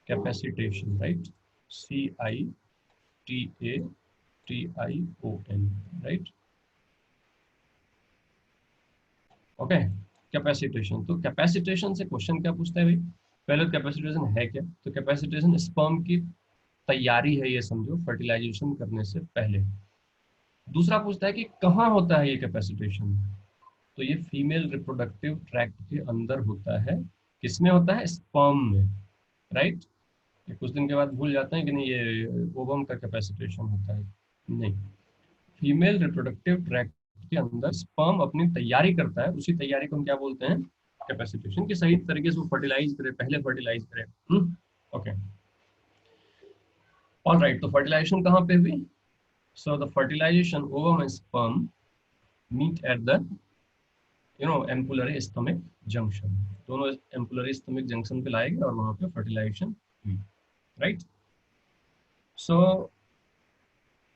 capacitation, right, CITATION, right, okay. Capacitation, तो कैपेसिटेशन से क्वेश्चन क्या पूछता है भाई, पहले कैपेसिटेशन है क्या, तो कैपेसिटेशन स्पर्म की तैयारी है, ये समझो, फर्टिलाइजेशन करने से पहले। दूसरा पूछता है कि कहाँ होता है ये कैपेसिटेशन, तो ये फीमेल रिप्रोडक्टिव ट्रैक्ट के अंदर होता है। किसमें होता है, स्पर्म में, राइट। ये कुछ दिन के बाद भूल जाते हैं कि नहीं ये ओवम का कैपेसिटेशन होता है, नहीं, फीमेल रिप्रोडक्टिव ट्रैक्ट के अंदर स्पर्म अपनी तैयारी करता है, उसी तैयारी को हम क्या बोलते हैं, कैपेसिटेशन, की सही तरीके से वो फर्टिलाइज करे, पहले फर्टिलाइज करे। ओके, ऑल राइट, तो फर्टिलाइजेशन कहाँ पे हुई, so the fertilisation ovum and sperm meet at the ampullary stomach junction, दोनों एम्पुलरी स्टमक जंक्शन पे लाए गए और वहां पे फर्टिलाइजेशन हुई, राइट। सो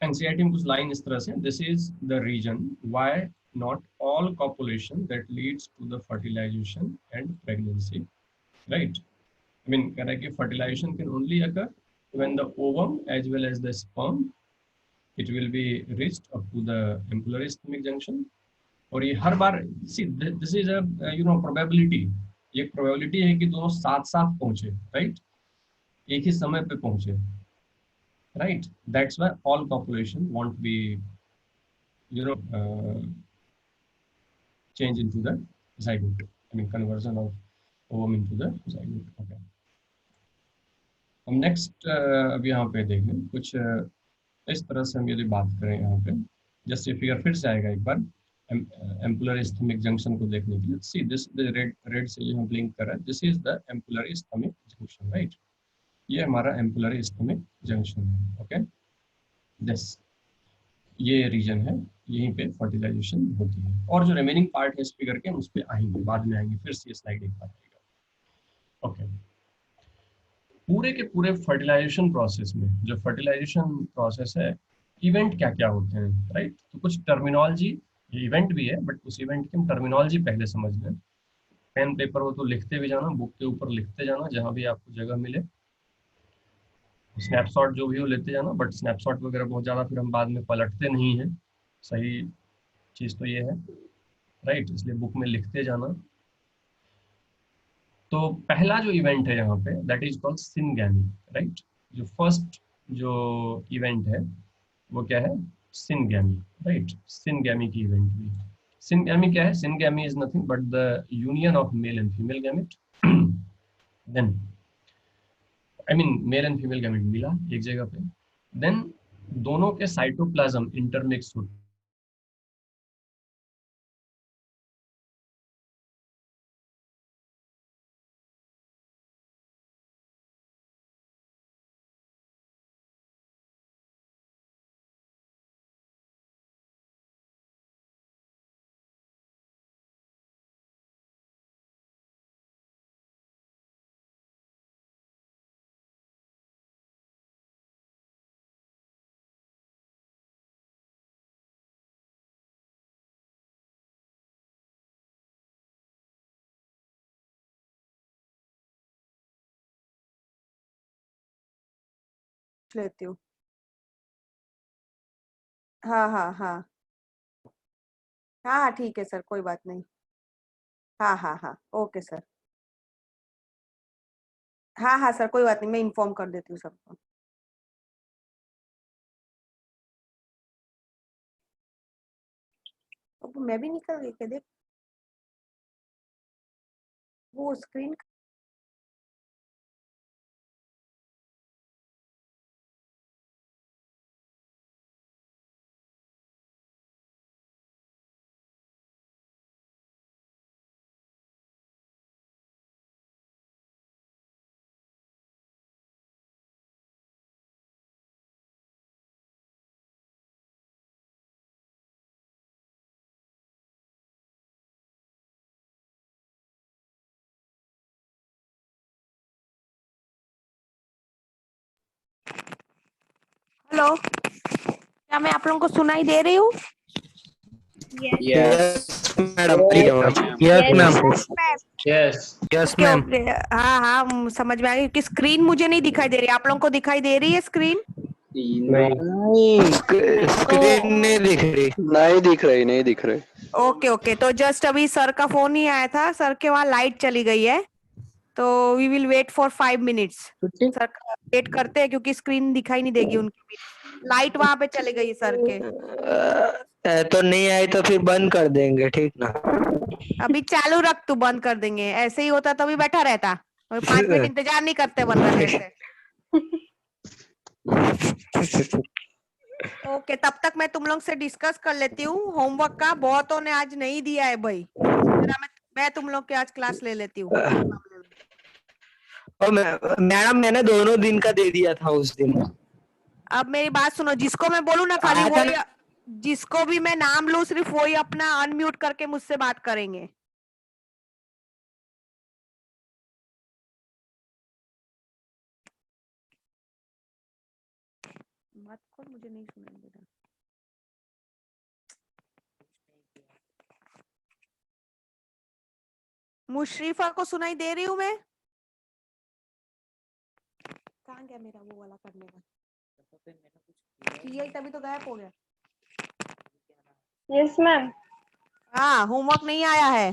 एनसीईआरटी में कुछ लाइन इस तरह से, this is the reason why not all copulation that leads to the fertilisation and pregnancy, right. I mean, कह रहा है कि fertilization can only occur when the ovum as well as the sperm it will be reached up to the ampullary stomach junction। और ये हर बार, see this is a probability, ये एक probability है कि दोनों साथ साथ पहुंचे, राइट, एक ही समय पे पहुंचे, right. That's why all population won't be you know uh, change into the zygote, I mean conversion of ovum into the zygote। Okay, हम नेक्स्ट अभी यहाँ पे देखें कुछ इस तरह से, हम यदि बात करें यहाँ पे, जस्ट ये फिगर फिर से आएगा एक बार एम्पुलर स्टमक जंक्शन को देखने के लिए। सी दिस रेड रेड से ये हम लिंक कर रहे हैं, this is the ampullar stomach junction, right, ये हमारा एम्पुलर स्टमक जंक्शन है, ओके। दिस ये रीजन है, यहीं पे फर्टिलाइजेशन होती है, और जो रिमेनिंग पार्ट है इस फिगर के, उस पे आएंगे, बाद में आएंगे, फिर से ये स्लाइड एक बार आएगा, ओके। पूरे के पूरे फर्टिलाइजेशन प्रोसेस में, जो फर्टिलाइजेशन प्रोसेस है, इवेंट क्या क्या होते हैं, राइट। तो कुछ टर्मिनोलॉजी, ये इवेंट भी है बट उस इवेंट की हम टर्मिनोलॉजी पहले समझ लें। पेन पेपर हो तो लिखते भी जाना, बुक के ऊपर लिखते जाना, जहां भी आपको जगह मिले, स्नैपशॉट जो भी हो लेते जाना, बट स्नैपशॉट वगैरह बहुत ज़्यादा फिर हम बाद में पलटते नहीं हैं, सही चीज़ तो ये है, राइट, इसलिए बुक में लिखते जाना। तो पहला जो इवेंट है यहाँ पे, that is called syngamy, right. जो फर्स्ट जो इवेंट है वो क्या है, सिनगैमी, राइट, सिनगैमी की इवेंट हुई। सिनगैमी क्या है, syngamy is nothing but the union of male and female gamete. Then I mean male and female gamete मिला एक जगह पे, देन दोनों के साइटोप्लाज्म इंटरमिक्स होते, लेती हूँ। हाँ हाँ हाँ हाँ हाँ, ठीक है सर, कोई बात नहीं। हाँ हाँ हाँ, ओके सर। हाँ हाँ सर, कोई बात नहीं, मैं इन्फॉर्म कर देती हूँ सबको। अब मैं भी निकल गई क्या, देख वो स्क्रीन। हेलो। क्या मैं आप लोगों को सुनाई दे रही हूँ? Yes madam. Yes, yes ma'am. Yes yes okay ma'am. Okay, हाँ हाँ समझ में आ गई कि स्क्रीन मुझे नहीं दिखाई दे रही, आप लोगों को दिखाई दे रही है स्क्रीन? नहीं स्क्रीन नहीं दिख रही। नहीं दिख रही। ओके ओके, तो जस्ट अभी सर का फोन ही आया था, सर के वहाँ लाइट चली गई है, तो we will wait for 5 minutes. Sir wait करते हैं क्योंकि स्क्रीन दिखाई नहीं देगी उनकी भी, लाइट वहां पे चली गई है सर के। तो नहीं आई तो फिर बंद कर देंगे, ठीक ना? अभी चालू रख, तू बंद कर देंगे, ऐसे ही होता तो भी बैठा रहता और 5 मिनट इंतजार नहीं करते बंद करने से। ओके, तब तक मैं तुम लोग से डिस्कस कर लेती हूँ होमवर्क का, बहुतों ने आज नहीं दिया है भाई, जरा मैं तुम लोग के आज क्लास ले लेती हूँ इस मामले में। और मैडम मैंने दोनों दिन का दे दिया था उस दिन। अब मेरी बात सुनो, जिसको मैं बोलूँ ना खाली आया था वही, जिसको भी मैं नाम लूँ सिर्फ वही अपना अनम्यूट करके मुझसे बात करेंगे। बात कौन, मुझे नहीं सुनाई दे रहा। मुशरीफा को सुनाई दे रही हूँ मैं? कहाँ गया मेरा वो वाला करने का? ये तभी तो गायब हो गया। Yes ma'am. हाँ, होमवर्क नहीं आया है।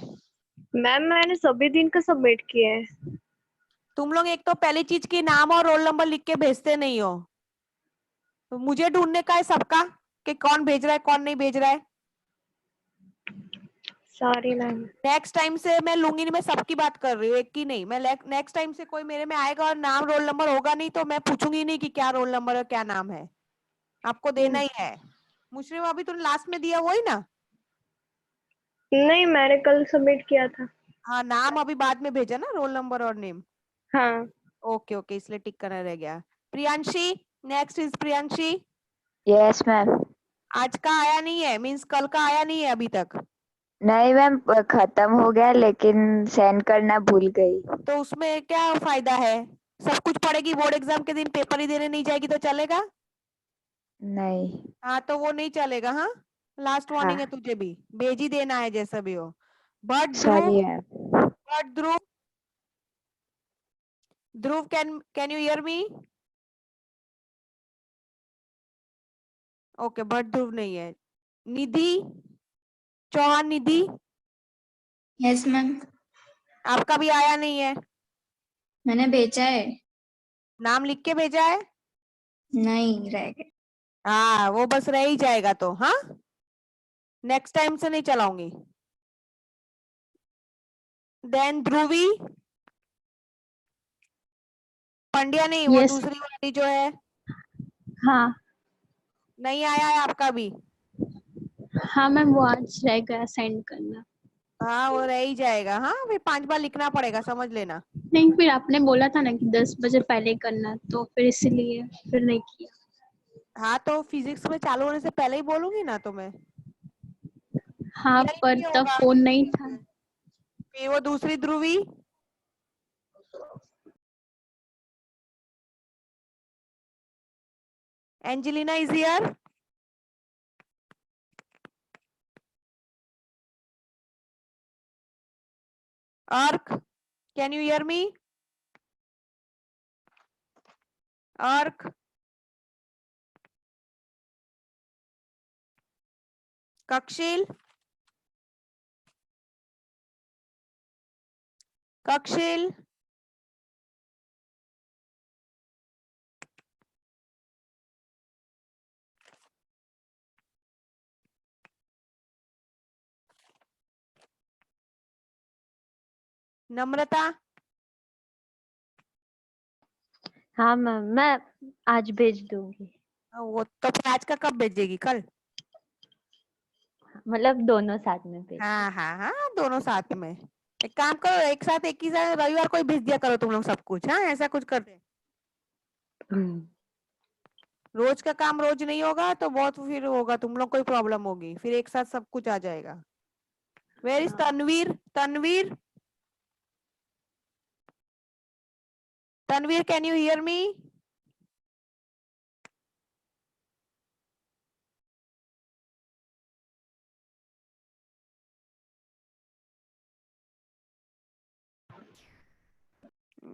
मैम मैंने सभी दिन का सबमिट किया है। तुम लोग एक तो पहली चीज की नाम और रोल नंबर लिख के भेजते नहीं हो, तो मुझे ढूंढने का है सबका कि कौन भेज रहा है कौन नहीं भेज रहा है। Sorry ma'am. नेक्स्ट टाइम से मैं लूंगी नहीं, मैं सबकी बात कर रही हूँ, एक की नहीं। मैं नेक्स्ट टाइम से कोई मेरे में आएगा और नाम रोल नंबर होगा नहीं तो मैं पूछूंगी नहीं कि क्या रोल नंबर और क्या नाम है, आपको देना ही है। मुशरिफ अभी तुमने लास्ट में दिया वही ना? नहीं, मैंने कल सबमिट किया था। हाँ, नाम अभी बाद में भेजा ना, रोल नंबर और नेम। हाँ। ओके ओके, इसलिए टिक करना रह गया। Priyanshi, next is Priyanshi. Yes ma'am. आज का आया नहीं है, मींस कल का आया नहीं है अभी तक? नहीं मैम, खत्म हो गया लेकिन सेंड करना भूल गई। तो उसमें क्या फायदा है? सब कुछ पढ़ेगी, बोर्ड एग्जाम के दिन पेपर ही देने नहीं जाएगी तो चलेगा? नहीं। हाँ तो वो नहीं चलेगा। हाँ, लास्ट वार्निंग है, हाँ तुझे भी भेज ही देना है जैसा भी हो। But Dhruv, sorry ma'am. But Dhruv, Dhruv can you hear me? Okay, but Dhruv नहीं है। निधि, चौहान निधि, यस मैम, आपका भी आया नहीं है। मैंने भेजा है। नाम लिख के भेजा है? नहीं रह गए। हाँ, वो बस रह ही जाएगा तो। हाँ, नेक्स्ट टाइम से नहीं चलाऊंगी। देन ध्रुवी, पंड्या नहीं, वो Yes. दूसरी वाली जो है। हाँ नहीं आया है आपका भी? हाँ मैम, वो आज रह गया सेंड करना। हाँ, वो रह ही जाएगा। हाँ, फिर 5 बार लिखना पड़ेगा, समझ लेना। नहीं, फिर आपने बोला था ना कि 10 बजे पहले करना, तो फिर इसलिए फिर नहीं किया। हाँ, तो फिजिक्स में चालू होने से पहले ही बोलूंगी ना तुम्हें। हाँ यही पर नहीं तब होगा। फोन नहीं था। फिर वो दूसरी ध्रुवी, एंजेलिना इज हियर। अर्क, कैन यू हियर मी? अर्क, कक्षिल, कक्षिल, नम्रता। हाँ मैम, मैं आज भेज दूंगी। वो तो फिर आज का कब भेजेगी? कल? मतलब दोनों साथ में भेज। हाँ हाँ हाँ, दोनों साथ में। एक काम करो, एक साथ एक ही साथ रविवार को ही भेज दिया करो तुम लोग सब कुछ। हाँ, ऐसा कुछ करते। रोज का काम रोज नहीं होगा तो बहुत फिर होगा, तुम लोग को ही प्रॉब्लम होगी, फिर एक साथ सब कुछ आ जाएगा। Where is Tanvir? Tanvir, Tanvir, can you hear me?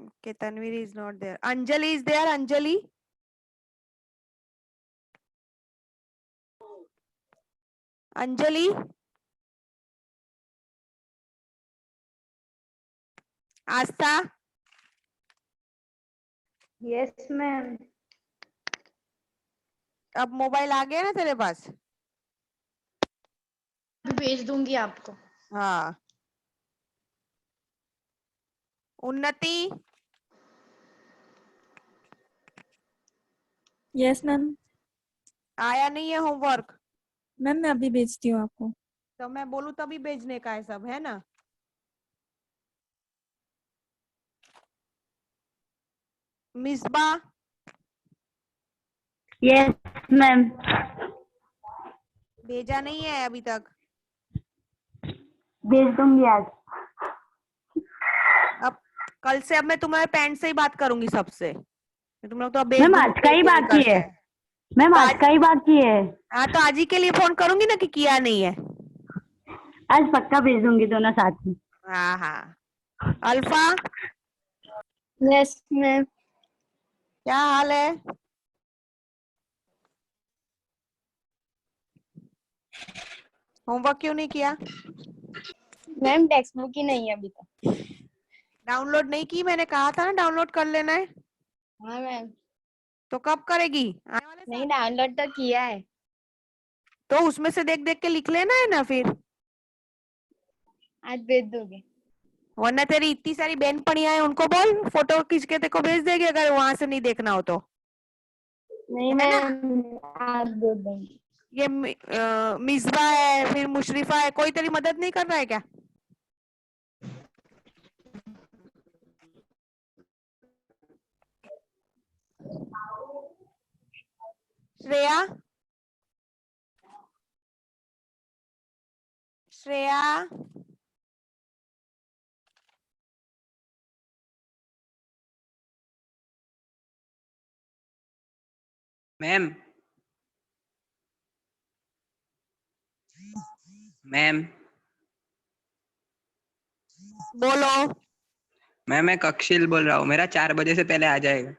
Okay, Tanvir is not there. Anjali is there. Anjali. Anjali. Asta. Yes ma'am. अब मोबाइल आ गया ना तेरे पास? भेज दूंगी आपको। हाँ। उन्नति। Yes ma'am. आया नहीं है होमवर्क? मैम मैं अभी भेजती हूँ आपको। तो मैं बोलूं तभी भेजने का है सब, है ना? मिसबा। Yes ma'am. भेजा नहीं है अभी तक? भेज दूंगी आज। अब कल से अब मैं तुम्हारे पैंट से ही बात करूंगी सबसे। तुम लोग तो अब भेज मैम दो, आज का ही भेज बाकी करके। है। मैम आज का ही बाकी है। हाँ तो आज ही के लिए फोन करूंगी ना कि किया नहीं है। आज पक्का भेज दूंगी दोनों साथ में। हाँ हाँ। अल्फा। Yes ma'am. क्या हाल है? होमवर्क क्यों नहीं किया? मैम टेक्स्ट बुक ही नहीं है अभी तक। डाउनलोड नहीं की? मैंने कहा था ना डाउनलोड कर लेना है। हाँ मैम। तो कब करेगी? आने वाले नहीं साल? डाउनलोड तो किया है। तो उसमें से देख देख के लिख लेना है ना फिर। आज भेज दोगे? वरना तेरी इतनी सारी बहनपनियां हैं, उनको बोल फोटो खींच के तेको भेज देगी अगर वहां से नहीं देखना हो तो। नहीं है ना? मैम आज भेज दूंगी। ये मिसबा है, फिर मुशरिफा है, कोई तेरी मदद नहीं कर रहा है क्या? श्रेया। श्रेया। मैम मैम बोलो। मैं कक्षिल बोल रहा हूँ, मेरा 4 बजे से पहले आ जाएगा।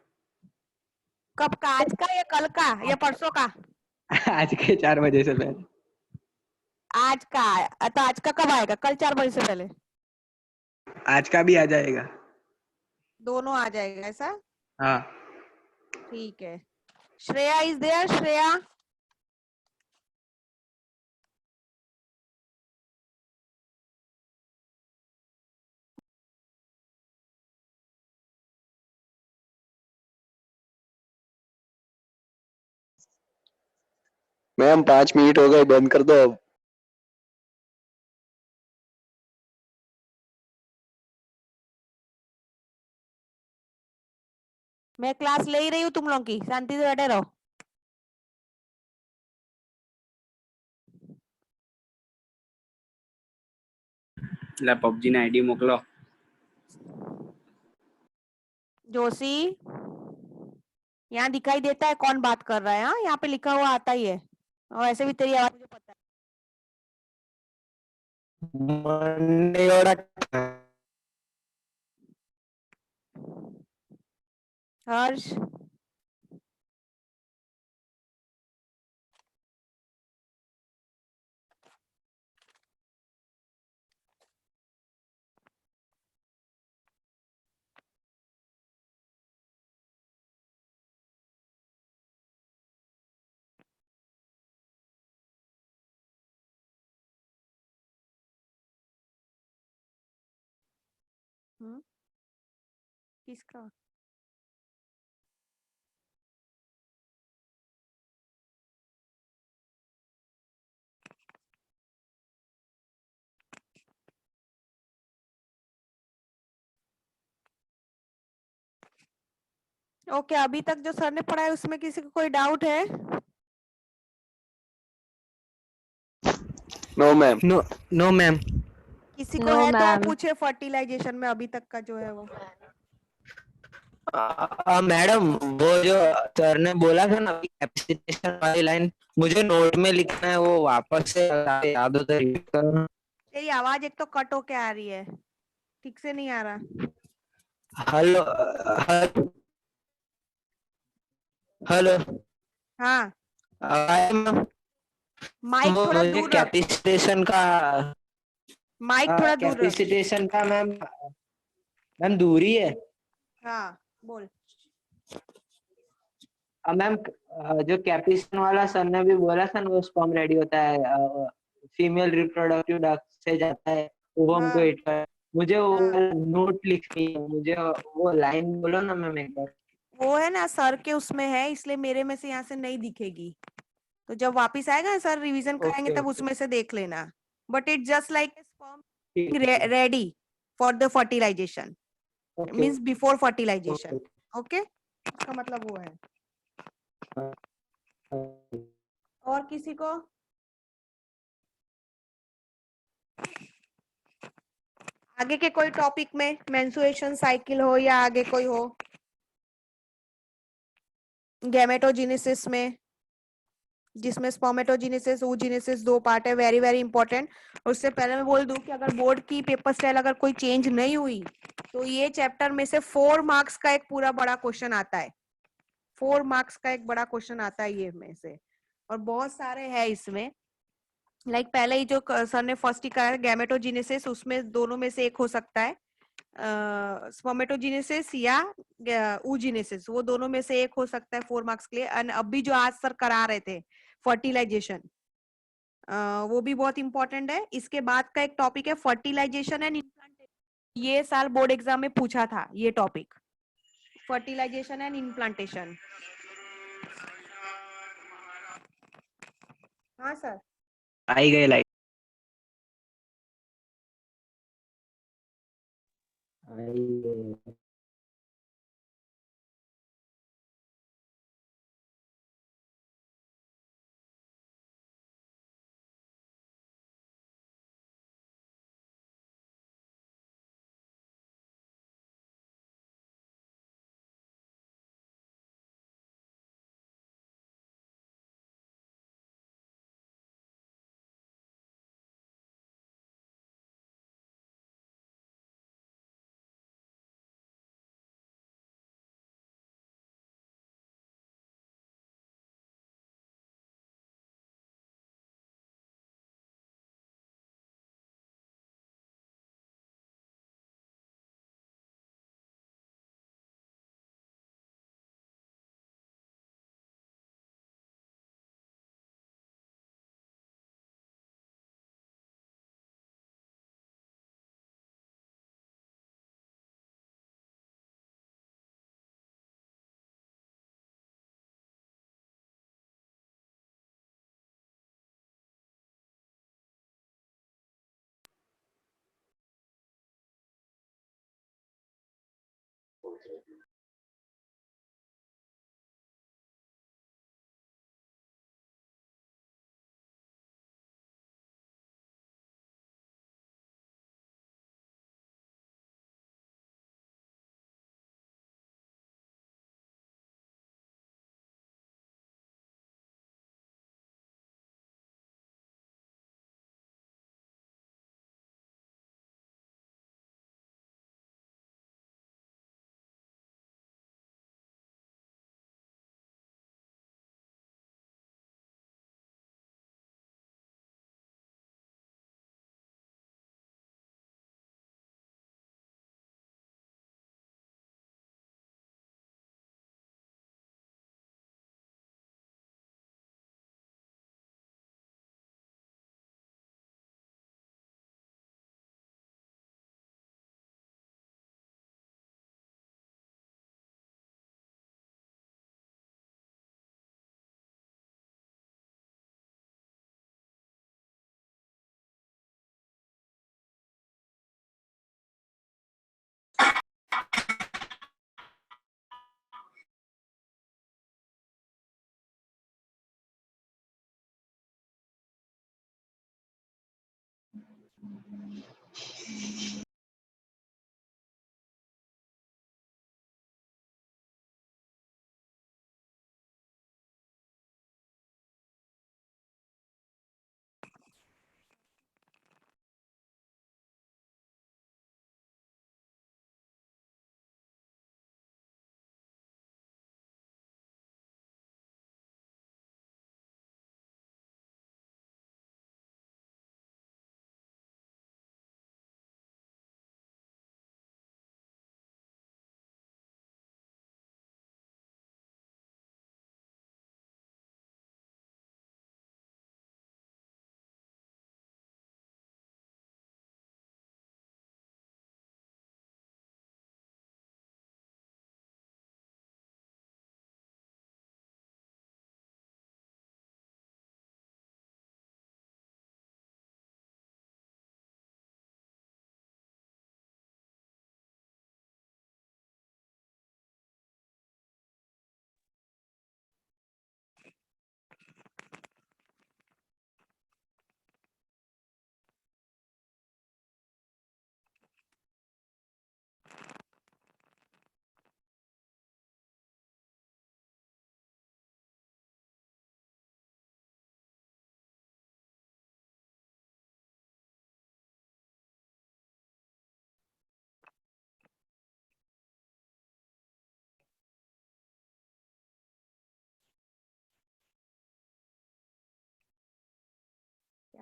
कब का? आज का या कल का या परसों का? आज के 4 बजे से पहले। आज का। तो आज का कब आएगा? कल 4 बजे से पहले? आज का भी आ जाएगा। दोनों आ जाएगा ऐसा? हाँ। ठीक है। Shreya is there? Shreya. Ma'am 5 minute हो गए, बंद कर दो अब। मैं क्लास ले ही रही हूँ तुम लोग की, शांति से बैठे रहो। ला पबजी ने आईडी मोकलो। जोशी, यहाँ दिखाई देता है कौन बात कर रहा है? हाँ, यहाँ पे लिखा हुआ आता ही है, और ऐसे भी तेरी आवाज मुझे पता है। हर्ष। किसका? ओके, अभी तक जो सर ने पढ़ाया उसमें किसी को कोई डाउट है? No ma'am. No ma'am. किसी को No, है तो ma'am. पूछे फर्टिलाइजेशन में अभी तक का जो है वो। मैडम वो जो सर ने बोला था ना कैपेसिटेशन वाली लाइन, मुझे नोट में लिखना है, वो वापस से याद हो तो repeat करो ना। तेरी आवाज एक तो कट होके आ रही है, ठीक से नहीं आ रहा। हेलो हेलो हाँ, आवाज मैम। माइक वो थोड़ा मुझे दूर रख, कैपेसिटेशन का माइक थोड़ा दूर रख। कैपेसिटेशन का मैम मैम दूरी है। हाँ, बोल। मैम जो कैपिसन वाला सर ने भी बोला था ना, वो स्पर्म रेडी होता है फीमेल रिप्रोडक्टिव डक्ट से जाता है ओवम को हाँ, हिट कर। मुझे वो हाँ, नोट लिखनी है, मुझे वो लाइन बोलो ना मैम एक बार। वो है ना सर के उसमें है, इसलिए मेरे में से यहाँ से नहीं दिखेगी। तो जब वापिस आएगा सर रिवीजन कराएंगे ओके तब ओके उसमें से देख लेना। But it just like sperm ठीक है ready for the fertilisation, okay means before okay fertilisation. Okay, इसका मतलब वो है। और किसी को? आगे के कोई टॉपिक में, मेंस्ट्रुएशन साइकिल हो या आगे कोई हो, गैमेटोजेनेसिस में, जिसमें स्पर्मेटोजेनेसिस oogenesis दो पार्ट है, वेरी वेरी इंपॉर्टेंट। उससे पहले मैं बोल दूं कि अगर बोर्ड की पेपर स्टाइल अगर कोई चेंज नहीं हुई तो ये चैप्टर में से 4 मार्क्स का एक पूरा बड़ा क्वेश्चन आता है। 4 मार्क्स का एक बड़ा क्वेश्चन आता है ये में से, और बहुत सारे हैं इसमें। लाइक पहले ही जो सर ने फर्स्ट ही कहा है गैमेटोजेनेसिस, उसमें दोनों में से एक हो सकता है, स्पर्मेटोजेनेसिस या oogenesis, वो दोनों में से एक हो सकता है 4 मार्क्स के लिए। एंड अभी जो आज सर करा रहे थे फर्टिलाइजेशन, वो भी बहुत इंपॉर्टेंट है। इसके बाद का एक टॉपिक है फर्टिलाइजेशन एंड इम्प्लांटेशन, ये साल बोर्ड एग्जाम में पूछा था ये टॉपिक, फर्टिलाइजेशन एंड इम्प्लांटेशन। हाँ सर। आई गई लाइट।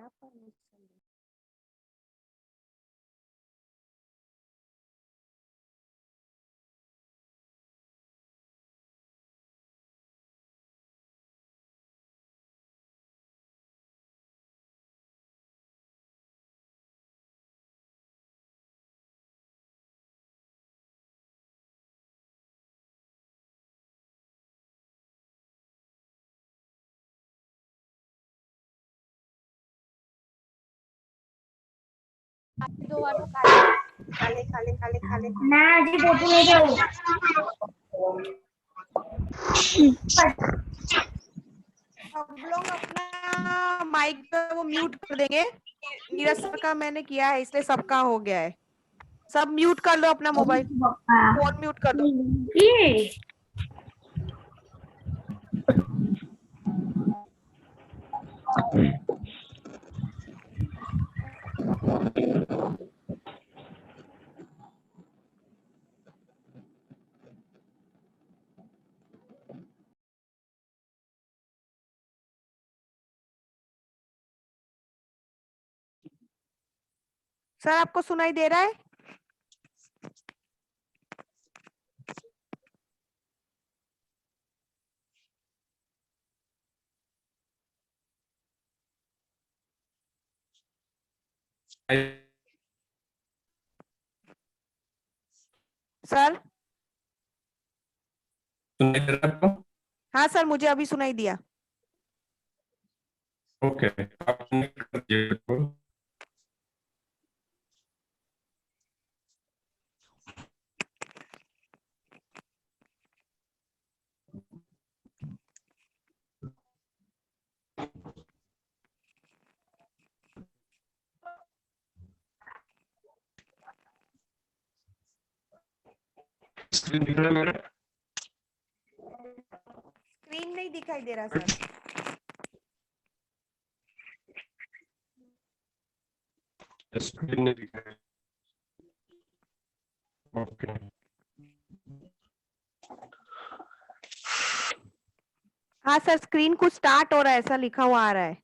क्या परमिशन? दो वालों काले काले काले काले ना जी फोटो ले जाओ। सब लोग अपना माइक पे वो म्यूट कर देंगे। नीरज सर का मैंने किया है इसलिए सबका हो गया है। सब म्यूट कर लो अपना मोबाइल फोन म्यूट कर दो। ये सर आपको सुनाई दे रहा है? सर सुनाई दे रहा है आपको? हाँ सर मुझे अभी सुनाई दिया। ओके, आप connect कर दीजिए इसको। स्क्रीन दिख रहा है मेरा? स्क्रीन नहीं दिखाई दे रहा सर। स्क्रीन नहीं दिख रहा है। ओके, हाँ सर स्क्रीन कुछ स्टार्ट हो रहा है ऐसा लिखा हुआ आ रहा है।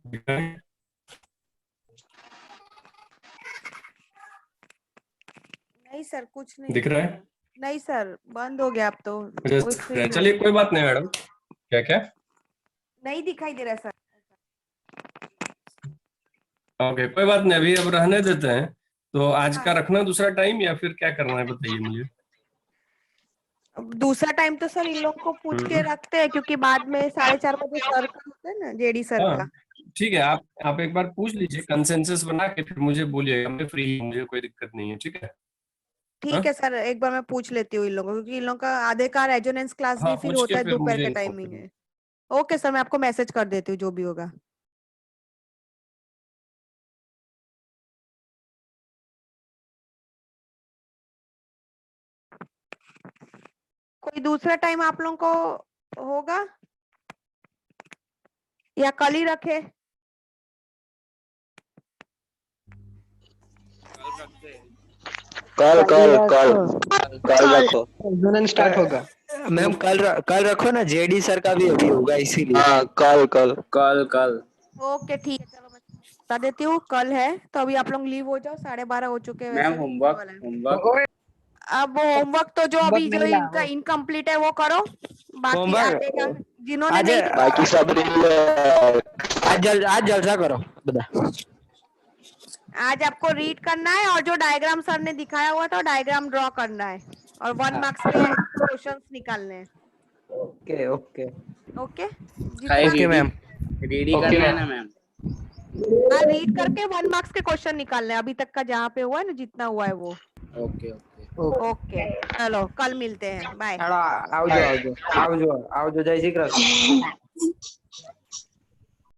दिख रहा है? नहीं सर कुछ नहीं दिख रहा है? नहीं सर बंद हो गया अब तो। मुझे कोई दिख रहा है। screen चलिए कोई बात नहीं मैडम। क्या क्या? नहीं दिखाई दे रहा सर। ओके, कोई बात नहीं, अभी अब रहने देते हैं। तो आज का हाँ। रखना दूसरा टाइम या फिर क्या करना है बताइए मुझे। दूसरा टाइम तो सर इन लोग को पूछ के रखते हैं क्योंकि बाद में 4:30 बजे सर का होता है ना जेडी सर हाँ का। ठीक है, आप एक बार पूछ लीजिए, कंसेंसस बना के फिर मुझे बोलिएगा, मैं फ्री हूँ, मुझे कोई दिक्कत नहीं है। ठीक है? ठीक है सर एक बार मैं पूछ लेती हूँ इन लोगों को क्योंकि इन लोगों का आधे का रेजोनेंस क्लास हाँ भी फिर पूछ होता के है फिर दोपहर मुझे के इन्फॉर्म टाइमिंग करिए। है। ओके सर मैं आपको मैसेज कर देती हूँ जो भी होगा। कोई दूसरा टाइम आप लोगों को होगा या कल ही रखे? कल रखते हैं। कल कल कल कल रखो। स्टार्ट होगा मैम कल रखो ना, जेडी सर का भी अभी होगा इसीलिए। हाँ कल कल कल ओके ठीक है, चलो मैं बता देती हूँ, कल है तो अभी आप लोग लीव हो जाओ, 12:30 हो चुके हैं वैसे मैम भी होमवर्क वाला है। होमवर्क अब होमवर्क तो जो अभी जो इनका इनकम्प्लीट है वो करो, बाकी होमवर्क आगे का जिन्होंने आज नहीं बाकी सब आज जलसा करो बता। आज आपको रीड करना है और जो डायग्राम सर ने दिखाया हुआ था डायग्राम ड्रॉ करना है और 1 मार्क्स के क्वेश्चंस निकालने हैं। Okay okay okay okay ma'am. Ready करना है ना मैम? हाँ, रीड करके 1 मार्क्स के क्वेश्चन निकालने हैं, अभी तक का जहाँ पे हुआ है ना, जितना हुआ है वो। ओके ओके चलो कल मिलते हैं, बाय। आवजो जय श्री कृष्ण।